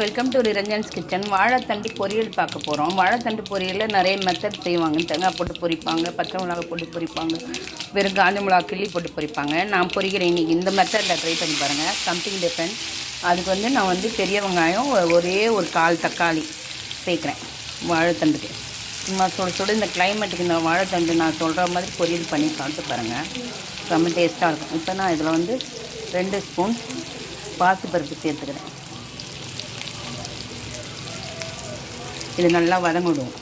Welcome to நிரஞ்சன்ஸ் kitchen. வாழைத்தண்டு பொரியல் பார்க்க போகிறோம். வாழைத்தண்டு பொரியலில் நிறைய மெத்தட் செய்வாங்க. தேங்காய் போட்டு பொரிப்பாங்க, பச்சை மிளகா போட்டு பொரிப்பாங்க, வெறும் காஞ்ச மிளகா கிள்ளி போட்டு பொரிப்பாங்க. நான் பொரிக்கிறேன் இன்றைக்கி இந்த மெத்தடில் ட்ரை பண்ணி பாருங்கள். Something different. அதுக்கு நான் பெரிய வெங்காயம் ஒரே ஒரு 1/4 தக்காளி சேர்க்குறேன் வாழைத்தண்டுக்கு. சும்மா சுட இந்த கிளைமேட்டுக்கு இந்த வாழைத்தண்டு நான் சொல்கிற மாதிரி பொரியல் பண்ணி சாப்பிட்டு பாருங்கள். செம்ம டேஸ்ட்டாக இருக்கும். இப்போ நான் இதில் 2 ஸ்பூன் பாசிப்பருப்பு சேர்த்துக்கிறேன். இது நல்லா வதங்கிடுவோம்.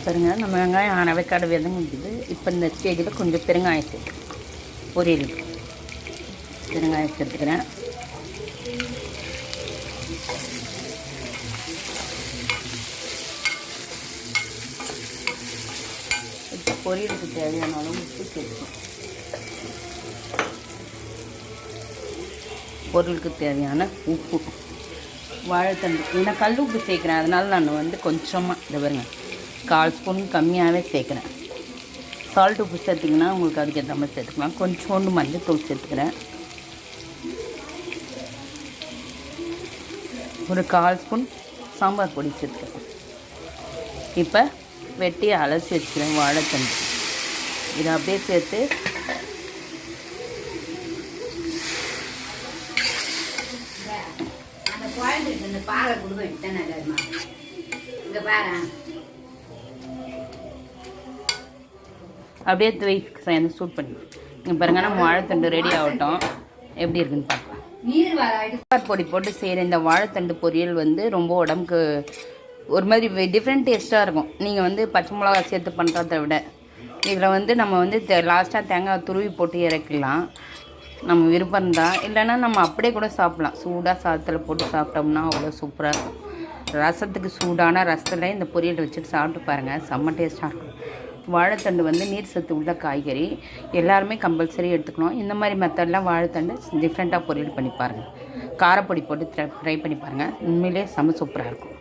பாருங்க, நம்ம வெங்காயம் அரைக்காடு வதங்கிடுது. இப்போ இந்த ஸ்டேஜில் கொஞ்சம் பெருங்காயம் சேர்த்துக்கிறேன். பொரியலுக்கு பெருங்காயம் சேர்த்துக்கிறேன். பொரியலுக்கு தேவையான அளவு உப்பு சேர்த்துக்கணும். பொரியலுக்கு தேவையான உப்பு, வாழைத்தண்டு ஏன்னா கல் உப்பு சேர்க்குறேன், அதனால் நான் கொஞ்சமாக இதை பாருங்க 1/4 ஸ்பூன் கம்மியாகவே சேர்க்குறேன். சால்ட் உப்பு சேர்த்திங்கன்னா உங்களுக்கு அதுக்கேற்ற மாதிரி சேர்த்துக்கலாம். கொஞ்சோண்டு மஞ்சள் சேர்த்துக்கிறேன். ஒரு 1/4 ஸ்பூன் சாம்பார் பொடி சேர்த்துக்கிறேன். இப்போ வெட்டி அலசி வச்சுக்கிறேன் வாழைத்தண்டு. இதை அப்படியே சேர்த்து அப்படியே சூட் பண்ணி பாருங்க. நம்ம வாழைத்தண்டு ரெடி ஆகட்டும். எப்படி இருக்குன்னு பார்க்கலாம். சாம்பார் பொடி போட்டு செய்கிற இந்த வாழைத்தண்டு பொரியல் ரொம்ப உடம்புக்கு ஒரு மாதிரி டிஃப்ரெண்ட் டேஸ்ட்டாக இருக்கும். நீங்கள் பச்சை மிளகா சேர்த்து பண்ணுறத விட இதில் நம்ம லாஸ்ட்டாக தேங்காய் துருவி போட்டு இறக்கலாம். நம்ம விருப்பம் தான். இல்லைன்னா நம்ம அப்படியே கூட சாப்பிட்லாம். சூடாக சாதத்தில் போட்டு சாப்பிட்டோம்னா அவ்வளோ சூப்பராக இருக்கும். ரசத்துக்கு சூடான ரசத்தில் இந்த பொரியல் வச்சுட்டு சாப்பிட்டு பாருங்கள். செம்ம டேஸ்ட்டாக இருக்கும். வாழைத்தண்டு நீர் சத்து உள்ள காய்கறி, எல்லாருமே கம்பல்சரி எடுத்துக்கணும். இந்த மாதிரி மெத்தடில் வாழைத்தண்டு டிஃப்ரெண்ட்டாக பொரியல் பண்ணி பாருங்கள். காரப்பொடி போட்டு ட்ரை பண்ணி பாருங்கள். உண்மையிலே செம்ம சூப்பராக இருக்கும்.